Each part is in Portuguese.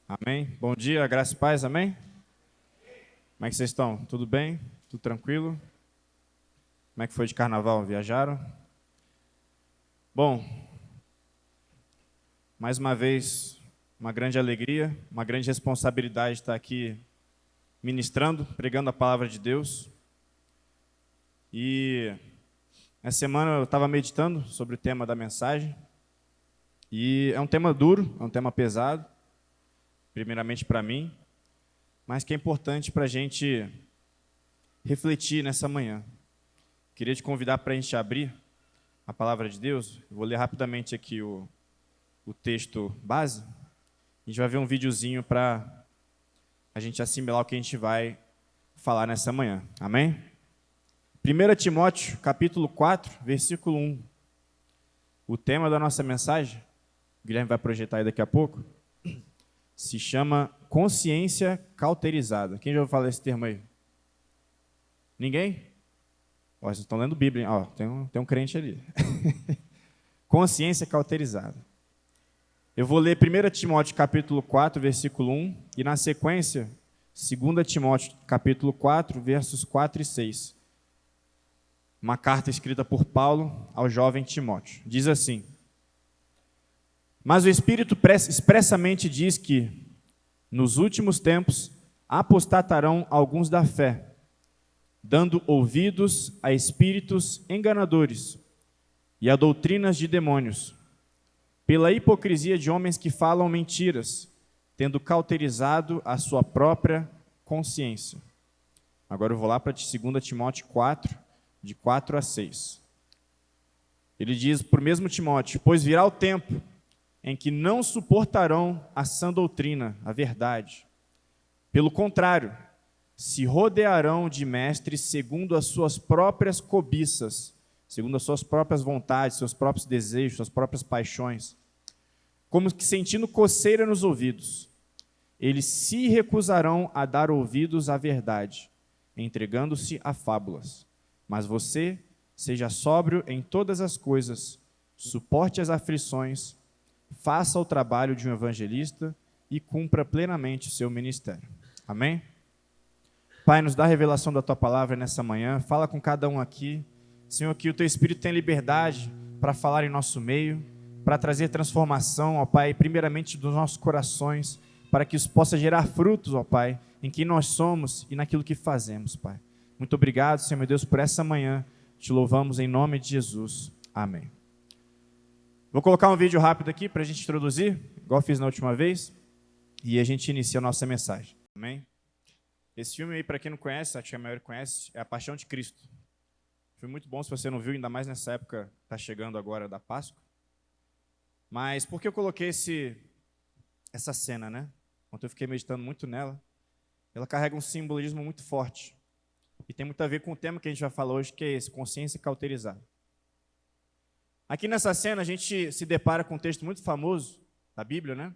Amém? Bom dia, graça e paz, amém? Como é que vocês estão? Tudo bem? Tudo tranquilo? Como é que foi de carnaval? Viajaram? Bom, mais uma vez, uma grande alegria, uma grande responsabilidade estar aqui ministrando, pregando a palavra de Deus. E essa semana eu estava meditando sobre o tema da mensagem. E é um tema duro, é um tema pesado, primeiramente para mim, mas que é importante para a gente refletir nessa manhã. Queria te convidar para a gente abrir a palavra de Deus. Eu vou ler rapidamente aqui o texto base. A gente vai ver um videozinho para a gente assimilar o que a gente vai falar nessa manhã. Amém? 1 Timóteo, capítulo 4, versículo 1. O tema da nossa mensagem, o Guilherme vai projetar aí daqui a pouco, se chama consciência cauterizada. Quem já ouviu falar esse termo aí? Ninguém? Ó, vocês estão lendo Bíblia, hein? Ó, tem um crente ali. Consciência cauterizada. Eu vou ler 1 Timóteo capítulo 4, versículo 1, e na sequência, 2 Timóteo capítulo 4, versos 4 e 6. Uma carta escrita por Paulo ao jovem Timóteo. Diz assim: Mas o Espírito expressamente diz que, nos últimos tempos, apostatarão alguns da fé, dando ouvidos a espíritos enganadores e a doutrinas de demônios, pela hipocrisia de homens que falam mentiras, tendo cauterizado a sua própria consciência. Agora eu vou lá para 2 Timóteo 4, de 4 a 6. Ele diz para o mesmo Timóteo: Pois virá o tempo em que não suportarão a sã doutrina, a verdade. Pelo contrário, se rodearão de mestres segundo as suas próprias cobiças, segundo as suas próprias vontades, seus próprios desejos, suas próprias paixões, como que sentindo coceira nos ouvidos. Eles se recusarão a dar ouvidos à verdade, entregando-se a fábulas. Mas você seja sóbrio em todas as coisas, suporte as aflições, faça o trabalho de um evangelista e cumpra plenamente o seu ministério. Amém? Pai, nos dá a revelação da Tua palavra nessa manhã. Fala com cada um aqui. Senhor, que o Teu Espírito tenha liberdade para falar em nosso meio, para trazer transformação, ó Pai, primeiramente dos nossos corações, para que isso possa gerar frutos, ó Pai, em quem nós somos e naquilo que fazemos, Pai. Muito obrigado, Senhor meu Deus, por essa manhã. Te louvamos em nome de Jesus. Amém. Vou colocar um vídeo rápido aqui para a gente introduzir, igual fiz na última vez, e a gente inicia a nossa mensagem. Amém? Esse filme aí, para quem não conhece, acho que a maioria conhece, é A Paixão de Cristo. Foi muito bom, se você não viu, ainda mais nessa época, está chegando agora da Páscoa. Mas por que eu coloquei essa cena, né? Ontem eu fiquei meditando muito nela. Ela carrega um simbolismo muito forte. E tem muito a ver com o tema que a gente vai falar hoje, que é esse, consciência cauterizada. Aqui nessa cena a gente se depara com um texto muito famoso da Bíblia, né?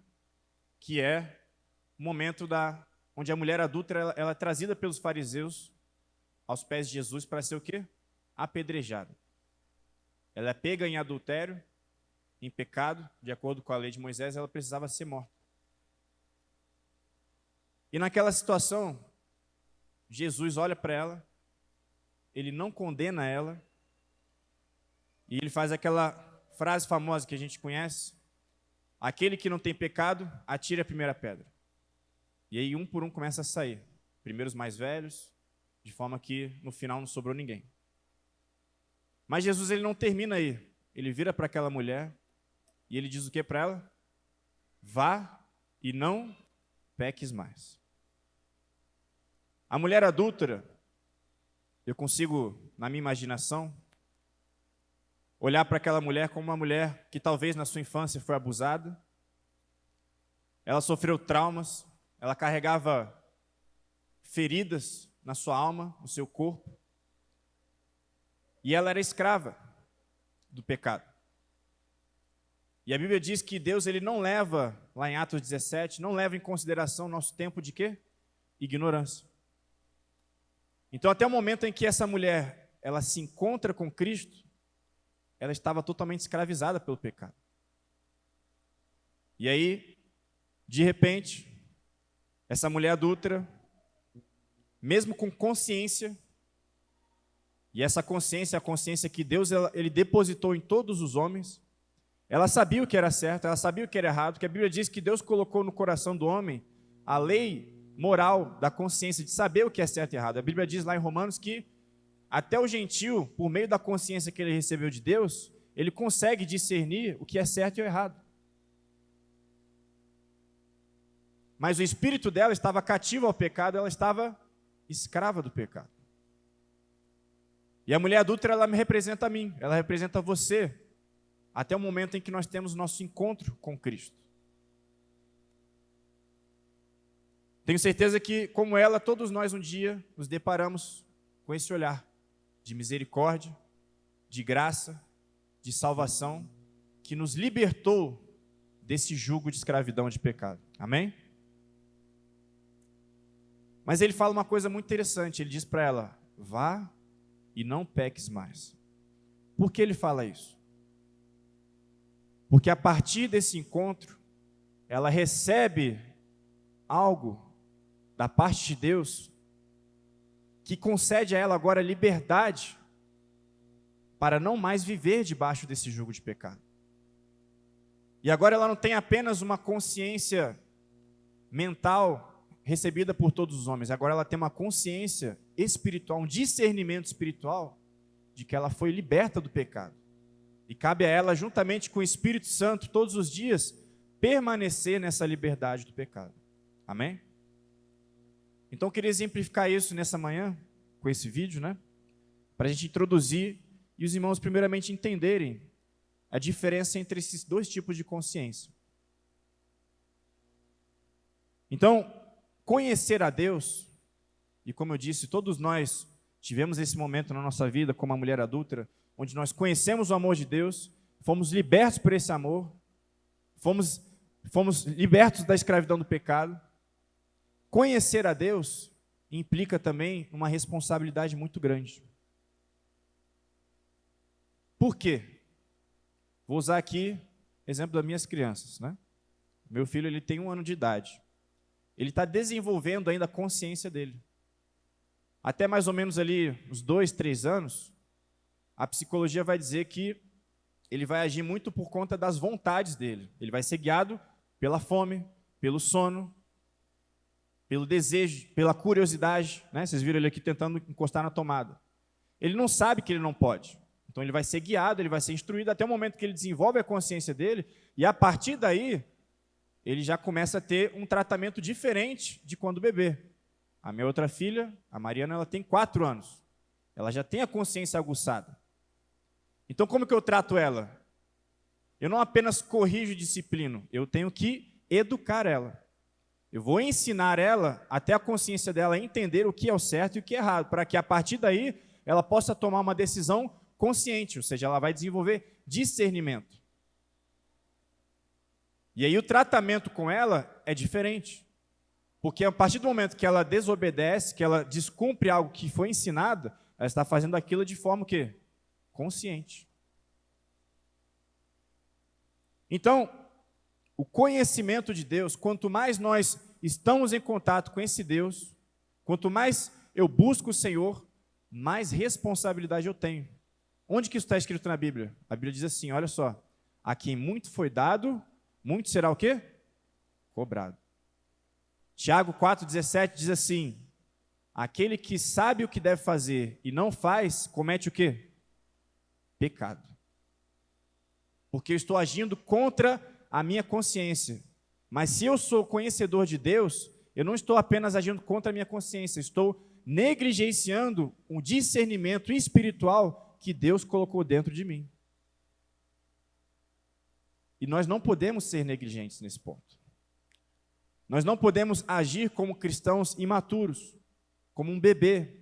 Que é o momento onde a mulher adúltera ela é trazida pelos fariseus aos pés de Jesus para ser o quê? Apedrejada. Ela é pega em adultério, em pecado, de acordo com a lei de Moisés, ela precisava ser morta. E naquela situação, Jesus olha para ela, ele não condena ela, e ele faz aquela frase famosa que a gente conhece: aquele que não tem pecado, atire a primeira pedra. E aí um por um começa a sair. Primeiro os mais velhos, de forma que no final não sobrou ninguém. Mas Jesus ele não termina aí. Ele vira para aquela mulher e ele diz o que para ela? Vá e não peques mais. A mulher adúltera, eu consigo, na minha imaginação, olhar para aquela mulher como uma mulher que talvez na sua infância foi abusada, ela sofreu traumas, ela carregava feridas na sua alma, no seu corpo, e ela era escrava do pecado. E a Bíblia diz que Deus ele não leva, lá em Atos 17, não leva em consideração o nosso tempo de quê? Ignorância. Então, até o momento em que essa mulher ela se encontra com Cristo, ela estava totalmente escravizada pelo pecado. E aí, de repente, essa mulher adúltera, mesmo com consciência, e essa consciência é a consciência que Deus ele depositou em todos os homens, ela sabia o que era certo, ela sabia o que era errado, porque a Bíblia diz que Deus colocou no coração do homem a lei moral da consciência, de saber o que é certo e errado. A Bíblia diz lá em Romanos que até o gentio, por meio da consciência que ele recebeu de Deus, ele consegue discernir o que é certo e o errado. Mas o espírito dela estava cativo ao pecado, ela estava escrava do pecado. E a mulher adúltera, ela me representa a mim, ela representa você, até o momento em que nós temos nosso encontro com Cristo. Tenho certeza que, como ela, todos nós um dia nos deparamos com esse olhar de misericórdia, de graça, de salvação, que nos libertou desse jugo de escravidão de pecado. Amém? Mas ele fala uma coisa muito interessante, ele diz para ela, vá e não peques mais. Por que ele fala isso? Porque a partir desse encontro, ela recebe algo da parte de Deus que concede a ela agora liberdade para não mais viver debaixo desse jugo de pecado. E agora ela não tem apenas uma consciência mental recebida por todos os homens, agora ela tem uma consciência espiritual, um discernimento espiritual de que ela foi liberta do pecado. E cabe a ela, juntamente com o Espírito Santo, todos os dias, permanecer nessa liberdade do pecado. Amém? Então eu queria exemplificar isso nessa manhã, com esse vídeo, né? Para a gente introduzir e os irmãos primeiramente entenderem a diferença entre esses dois tipos de consciência. Então, conhecer a Deus, e como eu disse, todos nós tivemos esse momento na nossa vida como a mulher adúltera, onde nós conhecemos o amor de Deus, fomos libertos por esse amor, fomos libertos da escravidão do pecado. Conhecer a Deus implica também uma responsabilidade muito grande. Por quê? Vou usar aqui o exemplo das minhas crianças, né? Meu filho, ele tem 1 ano de idade. Ele está desenvolvendo ainda a consciência dele. Até mais ou menos ali, uns 2, 3 anos, a psicologia vai dizer que ele vai agir muito por conta das vontades dele. Ele vai ser guiado pela fome, pelo sono, pelo desejo, pela curiosidade, né? Vocês viram ele aqui tentando encostar na tomada. Ele não sabe que ele não pode. Então ele vai ser guiado, ele vai ser instruído até o momento que ele desenvolve a consciência dele, e a partir daí, ele já começa a ter um tratamento diferente de quando bebê. A minha outra filha, a Mariana, ela tem 4 anos. Ela já tem a consciência aguçada. Então como que eu trato ela? Eu não apenas corrijo e disciplino, eu tenho que educar ela. Eu vou ensinar ela, até a consciência dela, entender o que é o certo e o que é errado, para que a partir daí ela possa tomar uma decisão consciente, ou seja, ela vai desenvolver discernimento. E aí o tratamento com ela é diferente, porque a partir do momento que ela desobedece, que ela descumpre algo que foi ensinado, ela está fazendo aquilo de forma o quê? Consciente. Então, o conhecimento de Deus, quanto mais nós estamos em contato com esse Deus, quanto mais eu busco o Senhor, mais responsabilidade eu tenho. Onde que isso está escrito na Bíblia? A Bíblia diz assim, olha só, a quem muito foi dado, muito será o quê? Cobrado. Tiago 4,17 diz assim, aquele que sabe o que deve fazer e não faz, comete o quê? Pecado. Porque eu estou agindo contra a minha consciência. Mas se eu sou conhecedor de Deus, eu não estou apenas agindo contra a minha consciência, estou negligenciando um discernimento espiritual que Deus colocou dentro de mim. E nós não podemos ser negligentes nesse ponto. Nós não podemos agir como cristãos imaturos, como um bebê.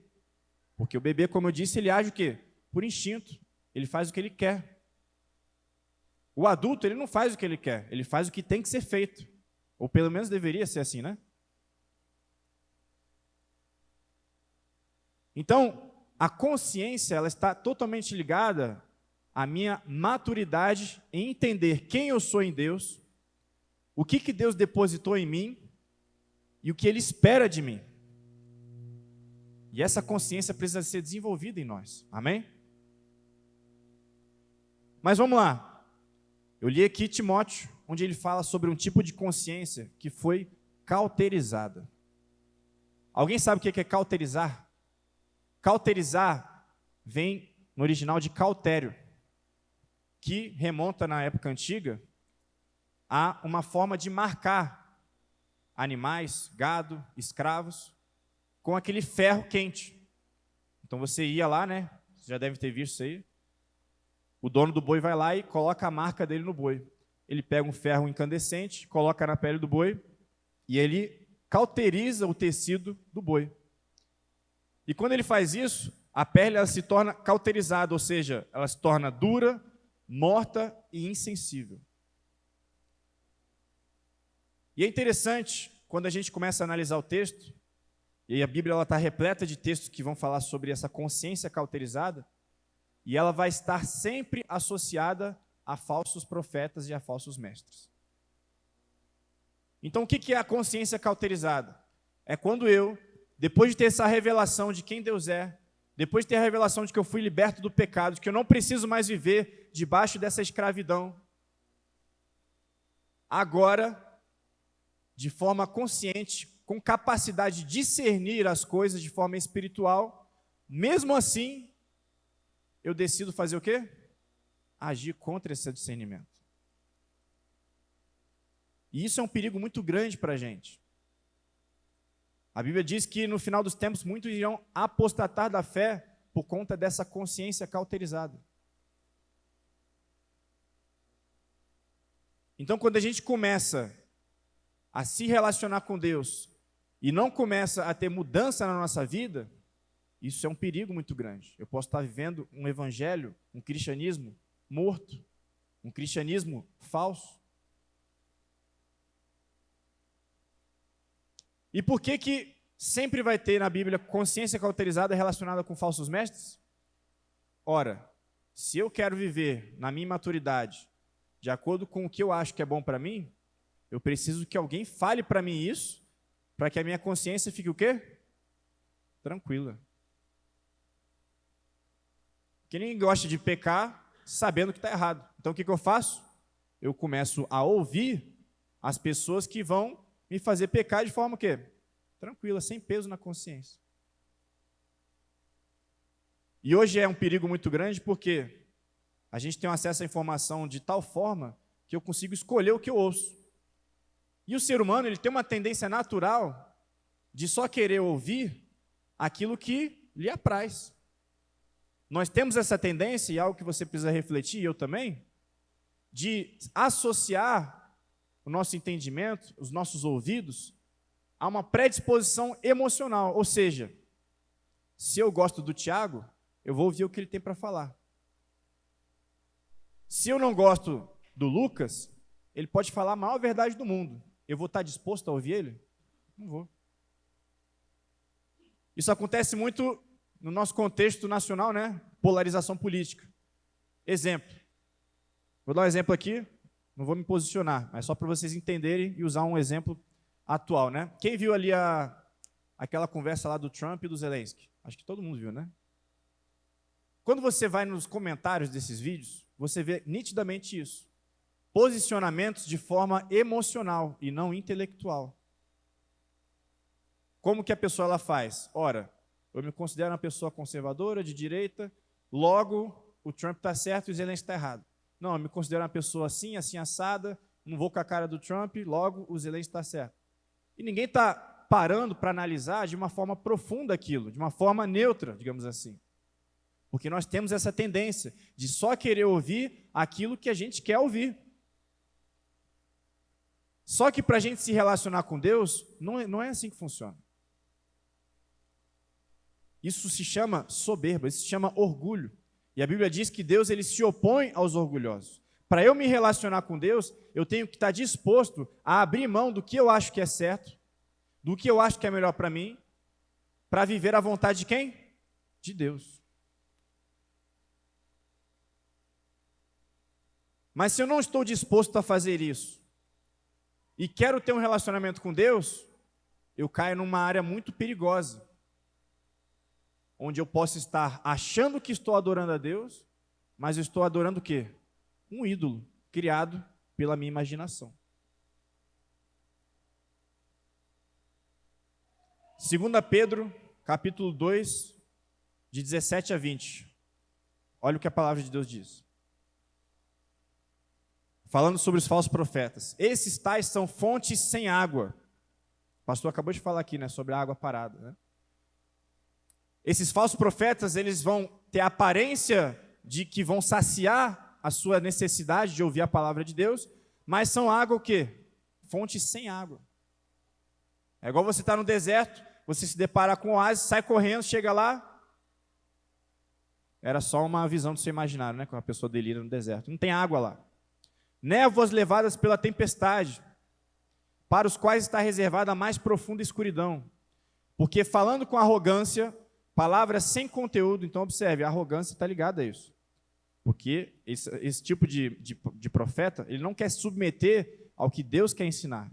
Porque o bebê, como eu disse, ele age o quê? Por instinto. Ele faz o que ele quer. O adulto, ele não faz o que ele quer, ele faz o que tem que ser feito. Ou pelo menos deveria ser assim, né? Então, a consciência, ela está totalmente ligada à minha maturidade em entender quem eu sou em Deus, o que Deus depositou em mim, e o que Ele espera de mim. E essa consciência precisa ser desenvolvida em nós. Amém? Mas vamos lá. Eu li aqui Timóteo, onde ele fala sobre um tipo de consciência que foi cauterizada. Alguém sabe o que é cauterizar? Cauterizar vem no original de cautério, que remonta na época antiga a uma forma de marcar animais, gado, escravos, com aquele ferro quente. Então você ia lá, né? Você já deve ter visto isso aí. O dono do boi vai lá e coloca a marca dele no boi. Ele pega um ferro incandescente, coloca na pele do boi e ele cauteriza o tecido do boi. E quando ele faz isso, a pele ela se torna cauterizada, ou seja, ela se torna dura, morta e insensível. E é interessante, quando a gente começa a analisar o texto, e a Bíblia está repleta de textos que vão falar sobre essa consciência cauterizada, e ela vai estar sempre associada a falsos profetas e a falsos mestres. Então, o que é a consciência cauterizada? É quando eu, depois de ter essa revelação de quem Deus é, depois de ter a revelação de que eu fui liberto do pecado, de que eu não preciso mais viver debaixo dessa escravidão, agora, de forma consciente, com capacidade de discernir as coisas de forma espiritual, mesmo assim, eu decido fazer o quê? Agir contra esse discernimento. E isso é um perigo muito grande para a gente. A Bíblia diz que no final dos tempos muitos irão apostatar da fé por conta dessa consciência cauterizada. Então, quando a gente começa a se relacionar com Deus e não começa a ter mudança na nossa vida, isso é um perigo muito grande. Eu posso estar vivendo um evangelho, um cristianismo morto, um cristianismo falso. E por que sempre vai ter na Bíblia consciência cauterizada relacionada com falsos mestres? Ora, se eu quero viver na minha maturidade, de acordo com o que eu acho que é bom para mim, eu preciso que alguém fale para mim isso, para que a minha consciência fique o quê? Tranquila. Porque ninguém gosta de pecar sabendo que está errado. Então o que eu faço? Eu começo a ouvir as pessoas que vão me fazer pecar de forma o quê? Tranquila, sem peso na consciência. E hoje é um perigo muito grande porque a gente tem acesso à informação de tal forma que eu consigo escolher o que eu ouço. E o ser humano ele tem uma tendência natural de só querer ouvir aquilo que lhe apraz. Nós temos essa tendência, e algo que você precisa refletir, e eu também, de associar o nosso entendimento, os nossos ouvidos, a uma predisposição emocional. Ou seja, se eu gosto do Tiago, eu vou ouvir o que ele tem para falar. Se eu não gosto do Lucas, ele pode falar a maior verdade do mundo. Eu vou estar disposto a ouvir ele? Não vou. Isso acontece muito no nosso contexto nacional, né? Polarização política. Exemplo. Vou dar um exemplo aqui, não vou me posicionar, mas só para vocês entenderem e usar um exemplo atual, né? Quem viu ali aquela conversa lá do Trump e do Zelensky? Acho que todo mundo viu, né? Quando você vai nos comentários desses vídeos, você vê nitidamente isso. Posicionamentos de forma emocional e não intelectual. Como que a pessoa ela faz? Ora, eu me considero uma pessoa conservadora, de direita, logo o Trump está certo e o Zelensky está errado. Não, eu me considero uma pessoa assim, assim assada, não vou com a cara do Trump, logo o Zelensky está certo. E ninguém está parando para analisar de uma forma profunda aquilo, de uma forma neutra, digamos assim. Porque nós temos essa tendência de só querer ouvir aquilo que a gente quer ouvir. Só que para a gente se relacionar com Deus, não é assim que funciona. Isso se chama soberba, isso se chama orgulho. E a Bíblia diz que Deus ele se opõe aos orgulhosos. Para eu me relacionar com Deus, eu tenho que estar disposto a abrir mão do que eu acho que é certo, do que eu acho que é melhor para mim, para viver a vontade de quem? De Deus. Mas se eu não estou disposto a fazer isso, e quero ter um relacionamento com Deus, eu caio numa área muito perigosa, onde eu posso estar achando que estou adorando a Deus, mas eu estou adorando o quê? Um ídolo criado pela minha imaginação. 2 Pedro, capítulo 2, de 17 a 20. Olha o que a palavra de Deus diz. Falando sobre os falsos profetas. Esses tais são fontes sem água. O pastor acabou de falar aqui, né, sobre a água parada, né? Esses falsos profetas, eles vão ter a aparência de que vão saciar a sua necessidade de ouvir a palavra de Deus, mas são água o quê? Fontes sem água. É igual você estar no deserto, você se deparar com um oásis, sai correndo, chega lá, era só uma visão do seu imaginário, né? Quando a pessoa delira no deserto. Não tem água lá. Névoas levadas pela tempestade, para os quais está reservada a mais profunda escuridão. Porque falando com arrogância, palavras sem conteúdo, então observe, a arrogância está ligada a isso. Porque esse tipo de profeta, ele não quer se submeter ao que Deus quer ensinar.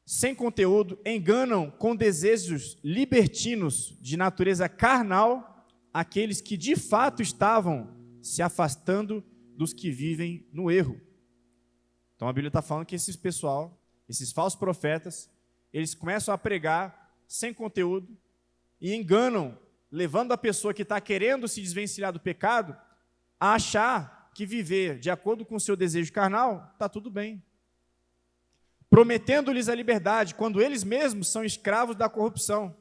Sem conteúdo, enganam com desejos libertinos de natureza carnal aqueles que de fato estavam se afastando dos que vivem no erro. Então a Bíblia está falando que esses falsos profetas, eles começam a pregar sem conteúdo e enganam, levando a pessoa que está querendo se desvencilhar do pecado a achar que viver de acordo com o seu desejo carnal está tudo bem. Prometendo-lhes a liberdade, quando eles mesmos são escravos da corrupção.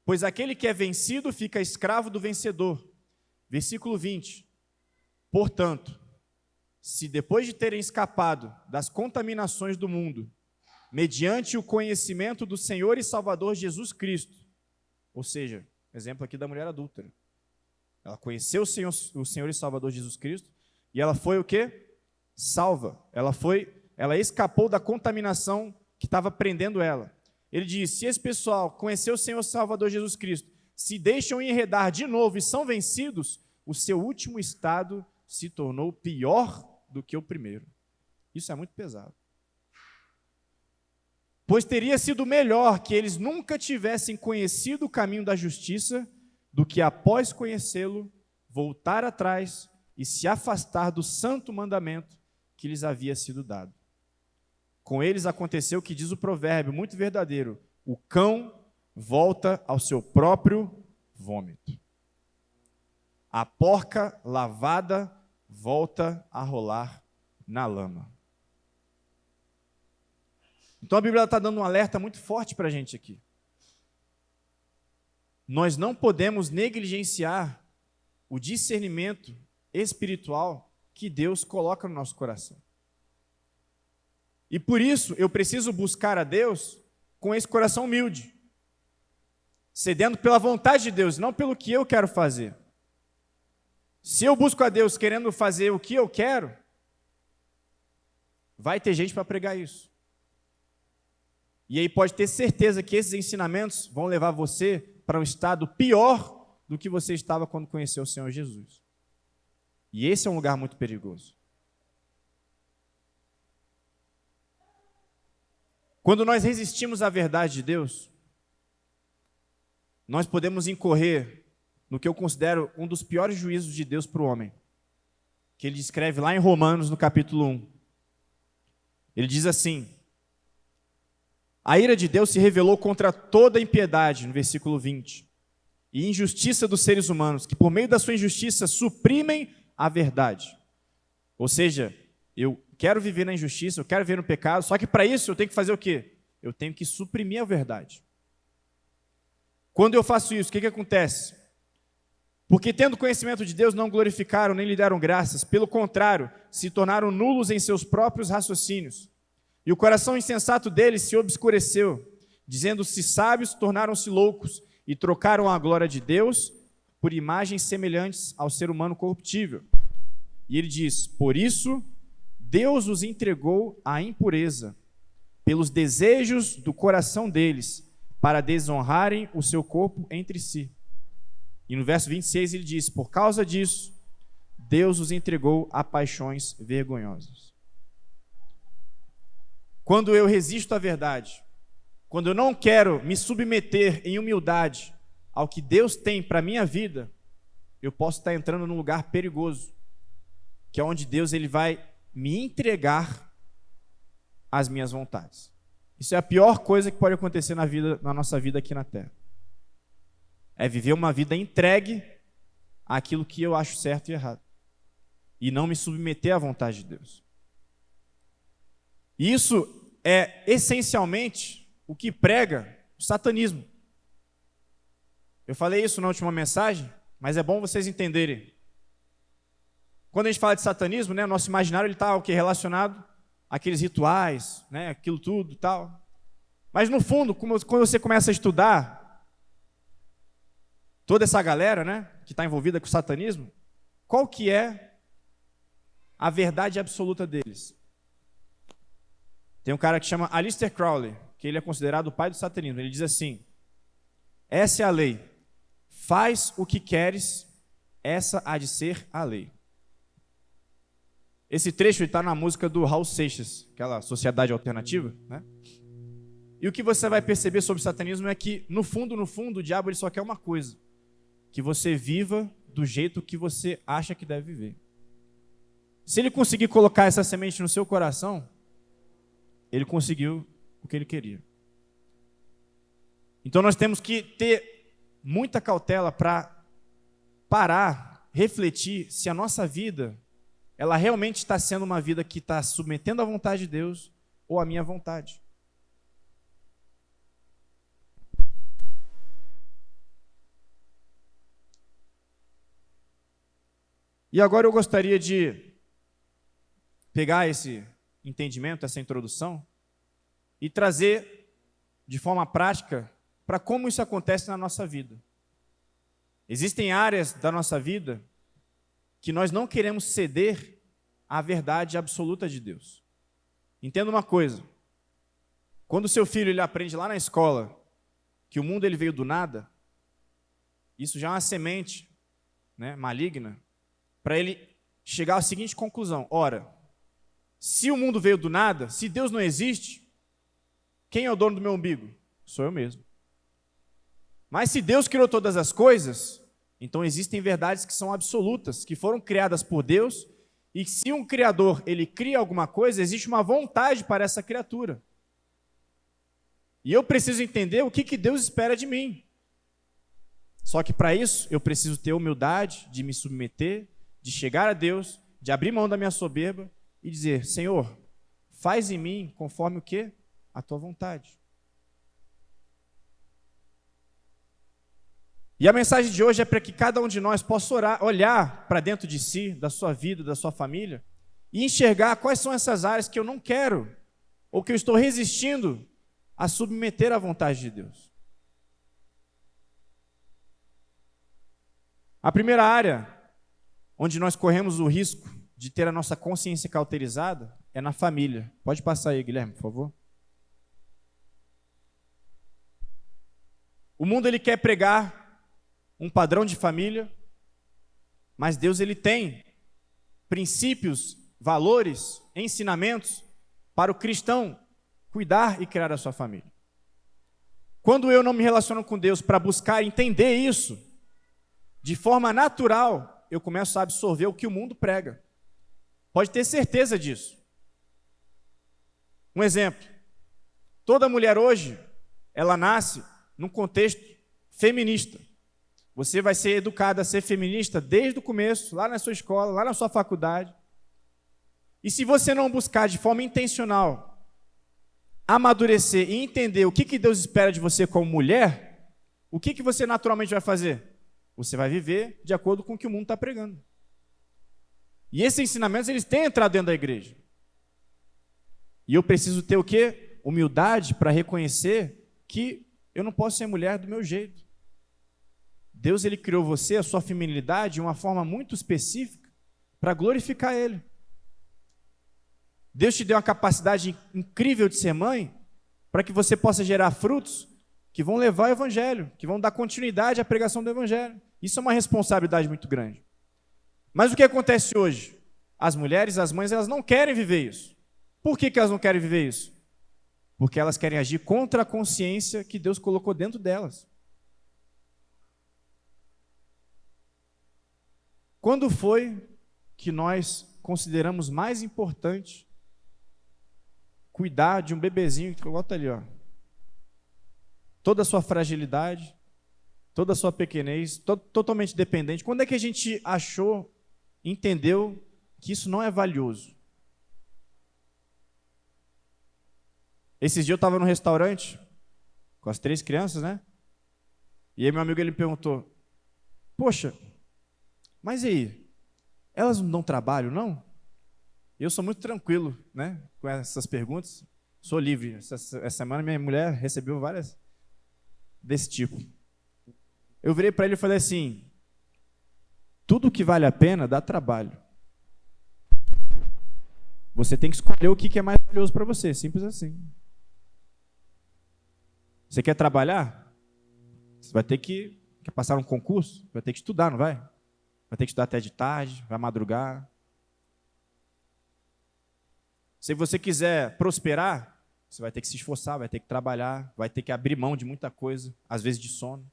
Pois aquele que é vencido fica escravo do vencedor. Versículo 20. Portanto, se depois de terem escapado das contaminações do mundo, mediante o conhecimento do Senhor e Salvador Jesus Cristo, ou seja, exemplo aqui da mulher adúltera, ela conheceu o Senhor e Salvador Jesus Cristo, e ela foi o quê? Salva. Ela escapou da contaminação que estava prendendo ela. Ele diz, se esse pessoal conheceu o Senhor e Salvador Jesus Cristo, se deixam enredar de novo e são vencidos, o seu último estado se tornou pior do que o primeiro. Isso é muito pesado. Pois teria sido melhor que eles nunca tivessem conhecido o caminho da justiça, do que após conhecê-lo, voltar atrás e se afastar do santo mandamento que lhes havia sido dado. Com eles aconteceu o que diz o provérbio, muito verdadeiro, o cão volta ao seu próprio vômito. A porca lavada volta a rolar na lama. Então a Bíblia está dando um alerta muito forte para a gente aqui. Nós não podemos negligenciar o discernimento espiritual que Deus coloca no nosso coração. E por isso eu preciso buscar a Deus com esse coração humilde, cedendo pela vontade de Deus, não pelo que eu quero fazer. Se eu busco a Deus querendo fazer o que eu quero, vai ter gente para pregar isso. E aí pode ter certeza que esses ensinamentos vão levar você para um estado pior do que você estava quando conheceu o Senhor Jesus. E esse é um lugar muito perigoso. Quando nós resistimos à verdade de Deus, nós podemos incorrer no que eu considero um dos piores juízos de Deus para o homem, que ele descreve lá em Romanos, no capítulo 1. Ele diz assim, a ira de Deus se revelou contra toda a impiedade, no versículo 20, e injustiça dos seres humanos, que por meio da sua injustiça suprimem a verdade. Ou seja, eu quero viver na injustiça, eu quero viver no pecado, só que para isso eu tenho que fazer o quê? Eu tenho que suprimir a verdade. Quando eu faço isso, o que acontece? Porque tendo conhecimento de Deus, não glorificaram nem lhe deram graças, pelo contrário, se tornaram nulos em seus próprios raciocínios. E o coração insensato deles se obscureceu, dizendo-se sábios, tornaram-se loucos, e trocaram a glória de Deus por imagens semelhantes ao ser humano corruptível. E ele diz, por isso, Deus os entregou à impureza, pelos desejos do coração deles, para desonrarem o seu corpo entre si. E no verso 26 ele diz, por causa disso, Deus os entregou a paixões vergonhosas. quando eu resisto à verdade, quando eu não quero me submeter em humildade ao que Deus tem para a minha vida, eu posso estar entrando num lugar perigoso, que é onde Deus ele vai me entregar às minhas vontades. Isso é a pior coisa que pode acontecer na nossa vida aqui na Terra. É viver uma vida entregue àquilo que eu acho certo e errado. E não me submeter à vontade de Deus. Isso é essencialmente o que prega o satanismo. Eu falei isso na última mensagem, mas é bom vocês entenderem. Quando a gente fala de satanismo, né, nosso imaginário está relacionado àqueles rituais, né, aquilo tudo e tal. Mas no fundo, quando você começa a estudar toda essa galera, né, que está envolvida com o satanismo, qual que é a verdade absoluta deles? Tem um cara que chama Aleister Crowley, que ele é considerado o pai do satanismo. Ele diz assim: essa é a lei. Faz o que queres, essa há de ser a lei. Esse trecho está na música do Raul Seixas, aquela sociedade alternativa, né? E o que você vai perceber sobre o satanismo é que, no fundo, o diabo ele só quer uma coisa: que você viva do jeito que você acha que deve viver. Se ele conseguir colocar essa semente no seu coração, ele conseguiu o que ele queria. Então nós temos que ter muita cautela para parar, refletir se a nossa vida, ela realmente está sendo uma vida que está submetendo à vontade de Deus ou à minha vontade. E agora eu gostaria de pegar esse entendimento, essa introdução, e trazer de forma prática para como isso acontece na nossa vida. Existem áreas da nossa vida que nós não queremos ceder à verdade absoluta de Deus. Entenda uma coisa: quando o seu filho ele aprende lá na escola que o mundo ele veio do nada, isso já é uma semente, né, maligna, para ele chegar à seguinte conclusão: ora, se o mundo veio do nada, se Deus não existe, quem é o dono do meu umbigo? Sou eu mesmo. Mas se Deus criou todas as coisas, então existem verdades que são absolutas, que foram criadas por Deus, e se um criador ele cria alguma coisa, existe uma vontade para essa criatura. E eu preciso entender o que Deus espera de mim. Só que para isso eu preciso ter humildade de me submeter, de chegar a Deus, de abrir mão da minha soberba e dizer: Senhor, faz em mim conforme o quê? A tua vontade. E a mensagem de hoje é para que cada um de nós possa olhar para dentro de si, da sua vida, da sua família, e enxergar quais são essas áreas que eu não quero, ou que eu estou resistindo a submeter à vontade de Deus. A primeira área onde nós corremos o risco de ter a nossa consciência cauterizada é na família. Pode passar aí, Guilherme, por favor. O mundo ele quer pregar um padrão de família, mas Deus ele tem princípios, valores, ensinamentos para o cristão cuidar e criar a sua família. Quando eu não me relaciono com Deus para buscar entender isso, de forma natural, eu começo a absorver o que o mundo prega. Pode ter certeza disso. Um exemplo: toda mulher hoje, ela nasce num contexto feminista. Você vai ser educada a ser feminista desde o começo, lá na sua escola, lá na sua faculdade. E se você não buscar de forma intencional amadurecer e entender o que Deus espera de você como mulher, o que você naturalmente vai fazer? Você vai viver de acordo com o que o mundo está pregando. E esses ensinamentos, eles têm entrado dentro da igreja. E eu preciso ter o quê? Humildade para reconhecer que eu não posso ser mulher do meu jeito. Deus ele criou você, a sua feminilidade, de uma forma muito específica para glorificar Ele. Deus te deu uma capacidade incrível de ser mãe para que você possa gerar frutos que vão levar o Evangelho, que vão dar continuidade à pregação do Evangelho. Isso é uma responsabilidade muito grande. Mas o que acontece hoje? As mulheres, as mães, elas não querem viver isso. Por que elas não querem viver isso? porque elas querem agir contra a consciência que Deus colocou dentro delas. Quando foi que nós consideramos mais importante cuidar de um bebezinho que igual está ali, ó? Toda a sua fragilidade, toda a sua pequenez, totalmente dependente. Quando é que a gente achou, entendeu que isso não é valioso? Esses dias eu estava num restaurante com as 3 crianças, né? E aí meu amigo ele me perguntou: poxa, mas e aí? Elas não dão trabalho, não? Eu sou muito tranquilo, né, com essas perguntas. Sou livre. Essa semana minha mulher recebeu várias desse tipo. Eu virei para ele e falei assim: tudo que vale a pena dá trabalho. Você tem que escolher o que é mais valioso para você, simples assim. Você quer trabalhar? Você vai ter que passar um concurso? Vai ter que estudar, não vai? Vai ter que estudar até de tarde, vai madrugar. Se você quiser prosperar, você vai ter que se esforçar, vai ter que trabalhar, vai ter que abrir mão de muita coisa, às vezes de sono.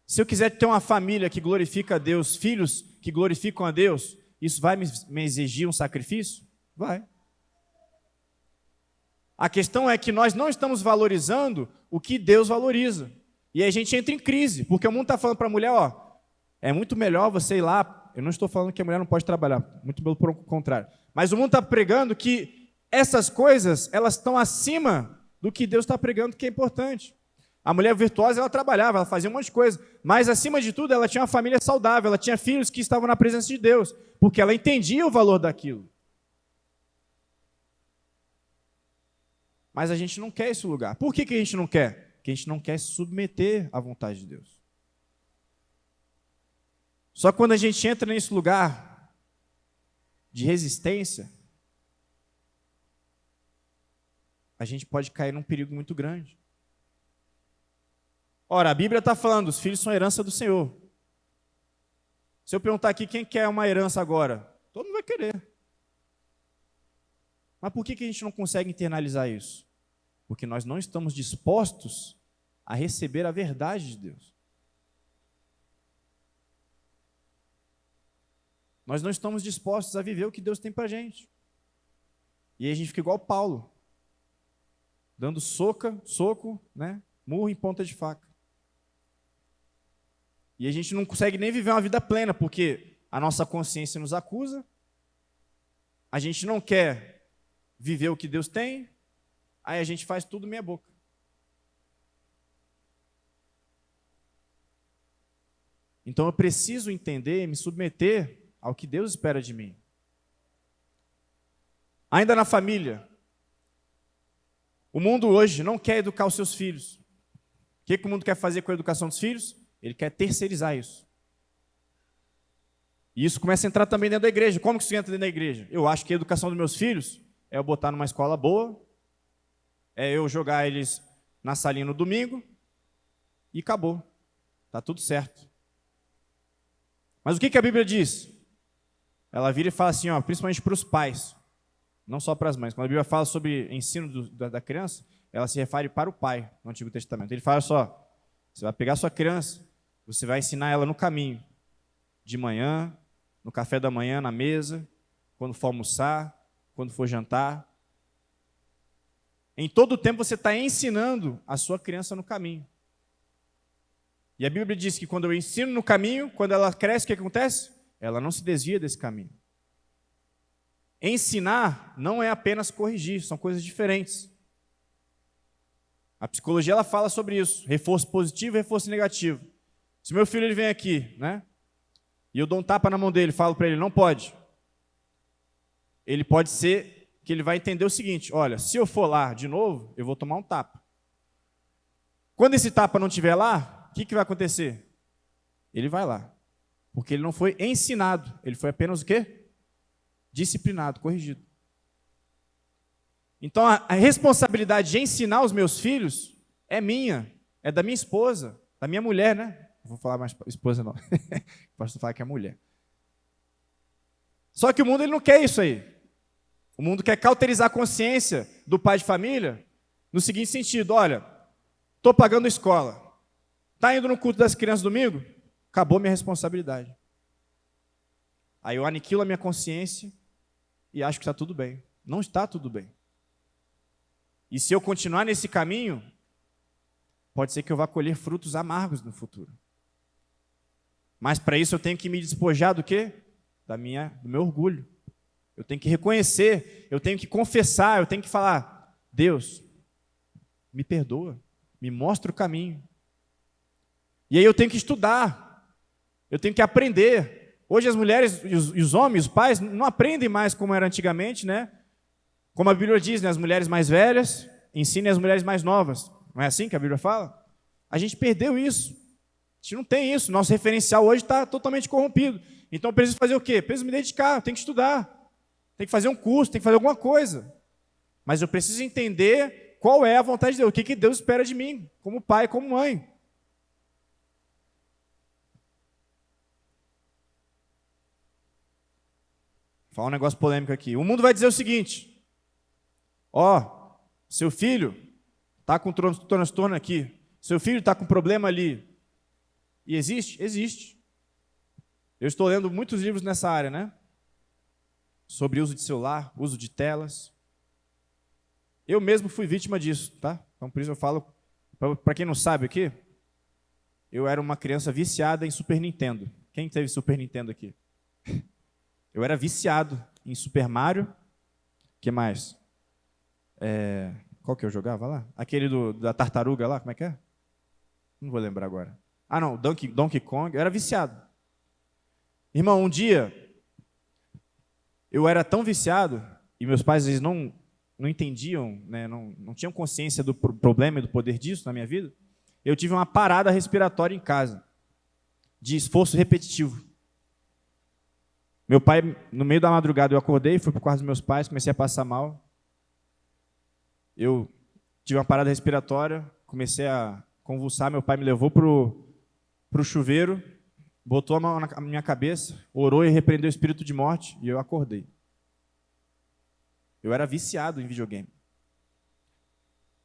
Se eu quiser ter uma família que glorifica a Deus, filhos que glorificam a Deus, isso vai me exigir um sacrifício? Vai. A questão é que nós não estamos valorizando o que Deus valoriza. E aí a gente entra em crise, porque o mundo está falando para a mulher, ó, é muito melhor você ir lá. Eu não estou falando que a mulher não pode trabalhar, muito pelo contrário. Mas o mundo está pregando que essas coisas, elas estão acima do que Deus está pregando, que é importante. A mulher virtuosa, ela trabalhava, ela fazia um monte de coisa, mas acima de tudo, ela tinha uma família saudável, ela tinha filhos que estavam na presença de Deus, porque ela entendia o valor daquilo. Mas a gente não quer esse lugar. Por que a gente não quer? Porque a gente não quer se submeter à vontade de Deus. Só que quando a gente entra nesse lugar de resistência, a gente pode cair num perigo muito grande. Ora, a Bíblia está falando, os filhos são herança do Senhor. Se eu perguntar aqui quem quer uma herança agora, todo mundo vai querer. Mas por que a gente não consegue internalizar isso? Porque nós não estamos dispostos a receber a verdade de Deus. Nós não estamos dispostos a viver o que Deus tem para a gente. E aí a gente fica igual Paulo, dando soco, né? Murro em ponta de faca. E a gente não consegue nem viver uma vida plena, porque a nossa consciência nos acusa, a gente não quer viver o que Deus tem, aí a gente faz tudo meia boca. Então eu preciso entender e me submeter ao que Deus espera de mim. Ainda na família, o mundo hoje não quer educar os seus filhos. O que o mundo quer fazer com a educação dos filhos? Ele quer terceirizar isso. E isso começa a entrar também dentro da igreja. Como que isso entra dentro da igreja? Eu acho que a educação dos meus filhos é eu botar numa escola boa, é eu jogar eles na salinha no domingo e acabou. Está tudo certo. Mas o que a Bíblia diz? Ela vira e fala assim, ó, principalmente para os pais, não só para as mães. Quando a Bíblia fala sobre ensino da criança, ela se refere para o pai no Antigo Testamento. Ele fala só, você vai pegar a sua criança, você vai ensinar ela no caminho, de manhã, no café da manhã, na mesa, quando for almoçar, quando for jantar. Em todo o tempo você está ensinando a sua criança no caminho. E a Bíblia diz que quando eu ensino no caminho, quando ela cresce, o que acontece? Ela não se desvia desse caminho. Ensinar não é apenas corrigir, são coisas diferentes. A psicologia ela fala sobre isso, reforço positivo e reforço negativo. Se meu filho ele vem aqui, né, e eu dou um tapa na mão dele, falo para ele, não pode. Ele pode ser que ele vai entender o seguinte, olha, se eu for lá de novo, eu vou tomar um tapa. Quando esse tapa não estiver lá, o que vai acontecer? Ele vai lá. Porque ele não foi ensinado, ele foi apenas o quê? Disciplinado, corrigido. Então a responsabilidade de ensinar os meus filhos é minha, é da minha esposa, da minha mulher, né? Não vou falar mais esposa não, posso falar que é mulher. Só que o mundo ele não quer isso aí. O mundo quer cauterizar a consciência do pai de família no seguinte sentido: olha, estou pagando a escola, está indo no culto das crianças domingo? Acabou minha responsabilidade. Aí eu aniquilo a minha consciência e acho que está tudo bem. Não está tudo bem. E se eu continuar nesse caminho, pode ser que eu vá colher frutos amargos no futuro. Mas para isso eu tenho que me despojar do quê? Do meu orgulho. Eu tenho que reconhecer, eu tenho que confessar, eu tenho que falar: Deus, me perdoa, me mostra o caminho. E aí eu tenho que estudar, eu tenho que aprender. Hoje as mulheres e os homens, os pais, não aprendem mais como era antigamente, né? Como a Bíblia diz, né? As mulheres mais velhas ensinem as mulheres mais novas. Não é assim que a Bíblia fala? A gente perdeu isso. A gente não tem isso. Nosso referencial hoje está totalmente corrompido. Então eu preciso fazer o quê? Eu preciso me dedicar, eu tenho que estudar. Tenho que fazer um curso, tenho que fazer alguma coisa. Mas eu preciso entender qual é a vontade de Deus, o que Deus espera de mim, como pai, como mãe. Vou falar um negócio polêmico aqui. O mundo vai dizer o seguinte: ó, seu filho está com transtorno aqui, seu filho está com problema ali. E existe? Existe. Eu estou lendo muitos livros nessa área, né? Sobre uso de celular, uso de telas. Eu mesmo fui vítima disso, tá? Então, por isso eu falo, para quem não sabe aqui, eu era uma criança viciada em Super Nintendo. Quem teve Super Nintendo aqui? Eu era viciado em Super Mario. O que mais? Qual que eu jogava lá? Aquele da tartaruga lá, como é que é? Não vou lembrar agora. Ah, não, Donkey Kong. Eu era viciado. Irmão, um dia, eu era tão viciado, e meus pais às vezes não entendiam, né, não tinham consciência do problema e do poder disso na minha vida. Eu tive uma parada respiratória em casa, de esforço repetitivo. Meu pai, no meio da madrugada, eu acordei, fui para o quarto dos meus pais, comecei a passar mal. Eu tive uma parada respiratória, comecei a convulsar, meu pai me levou para o chuveiro, botou a mão na minha cabeça, orou e repreendeu o espírito de morte, e eu acordei. Eu era viciado em videogame.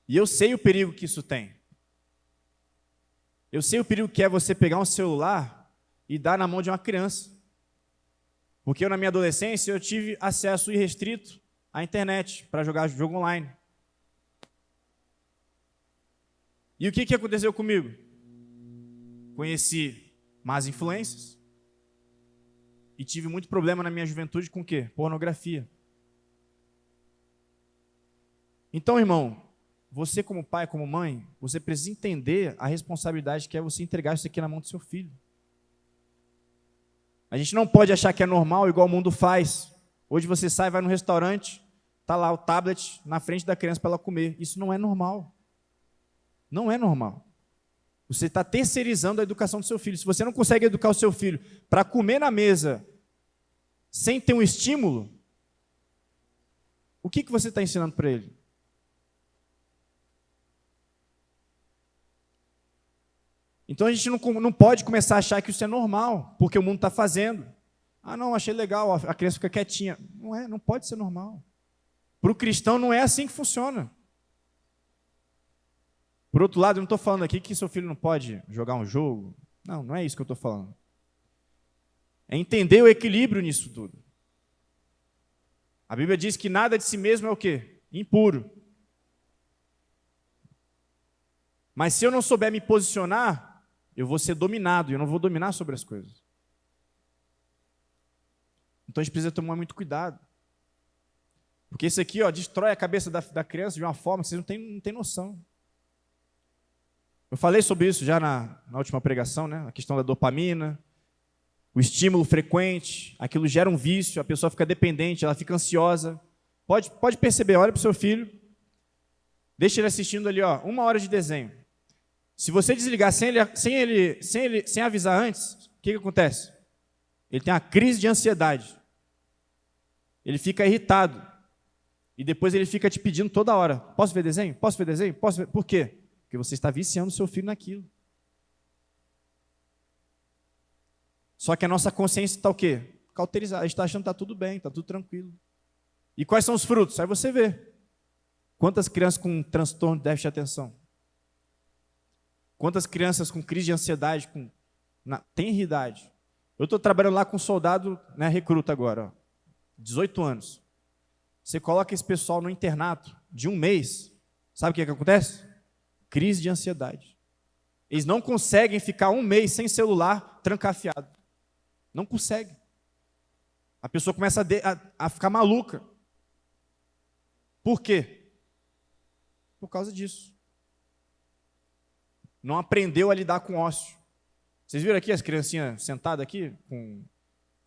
E eu sei o perigo que isso tem. Eu sei o perigo que é você pegar um celular e dar na mão de uma criança. Porque eu, na minha adolescência, eu tive acesso irrestrito à internet para jogar jogo online. E o que aconteceu comigo? Conheci más influências e tive muito problema na minha juventude com o quê? Pornografia. Então, irmão, você como pai, como mãe, você precisa entender a responsabilidade que é você entregar isso aqui na mão do seu filho. A gente não pode achar que é normal, igual o mundo faz. Hoje você sai, vai no restaurante, está lá o tablet na frente da criança para ela comer. Isso não é normal. Não é normal. Você está terceirizando a educação do seu filho. Se você não consegue educar o seu filho para comer na mesa sem ter um estímulo, o que você está ensinando para ele? Então a gente não pode começar a achar que isso é normal, porque o mundo está fazendo. Ah, não, achei legal, a criança fica quietinha. Não pode ser normal. Para o cristão não é assim que funciona. Por outro lado, eu não estou falando aqui que seu filho não pode jogar um jogo. Não é isso que eu estou falando. É entender o equilíbrio nisso tudo. A Bíblia diz que nada de si mesmo é o quê? Impuro. Mas se eu não souber me posicionar, eu vou ser dominado, e eu não vou dominar sobre as coisas. Então a gente precisa tomar muito cuidado. Porque isso aqui, destrói a cabeça da criança de uma forma que vocês não têm noção. Eu falei sobre isso já na última pregação, né? A questão da dopamina, o estímulo frequente, aquilo gera um vício, a pessoa fica dependente, ela fica ansiosa. Pode perceber, olha para o seu filho, deixa ele assistindo ali, 1 hora de desenho. Se você desligar sem avisar antes, o que acontece? Ele tem uma crise de ansiedade. Ele fica irritado. E depois ele fica te pedindo toda hora: posso ver desenho? Posso ver desenho? Posso ver? Por quê? Porque você está viciando o seu filho naquilo. Só que a nossa consciência está o quê? Cauterizada. A gente está achando que está tudo bem, está tudo tranquilo. E quais são os frutos? Aí você vê. Quantas crianças com transtorno de déficit de atenção? Quantas crianças com crise de ansiedade, na tenra idade? Eu estou trabalhando lá com um soldado, né, recruta agora, ó, 18 anos. Você coloca esse pessoal no internato de um mês, sabe o que acontece? Crise de ansiedade. Eles não conseguem ficar um mês sem celular trancafiado. Não conseguem. A pessoa começa a ficar maluca. Por quê? Por causa disso. Não aprendeu a lidar com ócio. Vocês viram aqui as criancinhas sentadas aqui com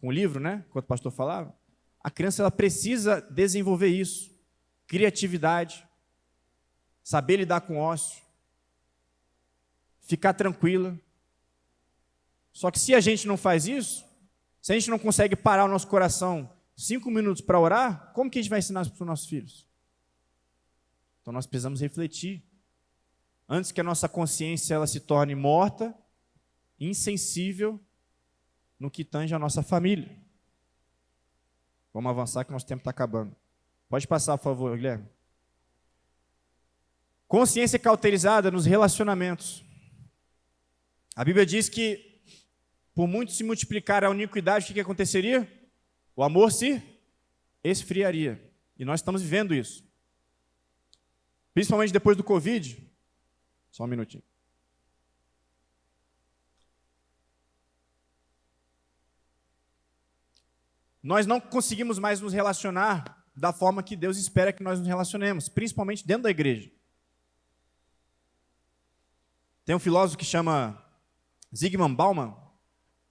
o livro, né? Enquanto o pastor falava. A criança ela precisa desenvolver isso. Criatividade. Saber lidar com ócio. Ficar tranquila. Só que se a gente não faz isso, se a gente não consegue parar o nosso coração 5 minutos para orar, como que a gente vai ensinar isso para os nossos filhos? Então nós precisamos refletir. Antes que a nossa consciência ela se torne morta, insensível no que tange a nossa família. Vamos avançar que nosso tempo está acabando. Pode passar, por favor, Guilherme. Consciência cauterizada nos relacionamentos. A Bíblia diz que, por muito se multiplicar a iniquidade, o que aconteceria? O amor se esfriaria. E nós estamos vivendo isso. Principalmente depois do Covid. Só um minutinho. Nós não conseguimos mais nos relacionar da forma que Deus espera que nós nos relacionemos, principalmente dentro da igreja. Tem um filósofo que chama Zygmunt Bauman,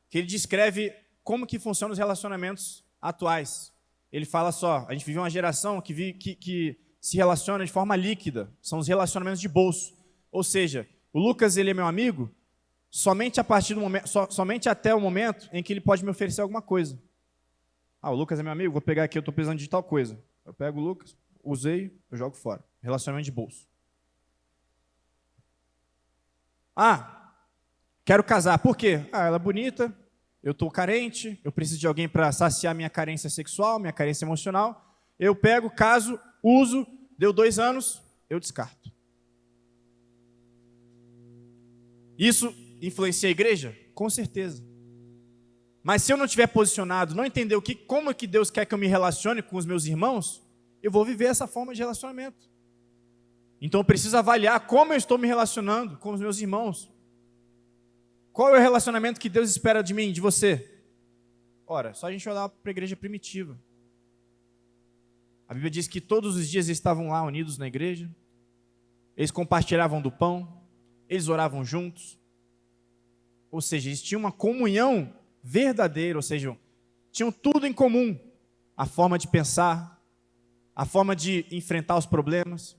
que ele descreve como que funcionam os relacionamentos atuais. Ele fala só, a gente vive uma geração que se relaciona de forma líquida, são os relacionamentos de bolso. Ou seja, o Lucas ele é meu amigo somente até o momento em que ele pode me oferecer alguma coisa. Ah, o Lucas é meu amigo, vou pegar aqui, eu estou precisando de tal coisa. Eu pego o Lucas, usei, eu jogo fora. Relacionamento de bolso. Ah, quero casar. Por quê? Ah, ela é bonita, eu estou carente, eu preciso de alguém para saciar minha carência sexual, minha carência emocional. Eu pego, caso, uso, deu 2 anos, eu descarto. Isso influencia a igreja? Com certeza. Mas se eu não estiver posicionado, não entender como é que Deus quer que eu me relacione com os meus irmãos, eu vou viver essa forma de relacionamento. Então eu preciso avaliar como eu estou me relacionando com os meus irmãos. Qual é o relacionamento que Deus espera de mim, de você? Ora, só a gente olhar para a igreja primitiva. A Bíblia diz que todos os dias eles estavam lá unidos na igreja, eles compartilhavam do pão, eles oravam juntos. Ou seja, eles tinham uma comunhão verdadeira, ou seja, tinham tudo em comum. A forma de pensar, a forma de enfrentar os problemas.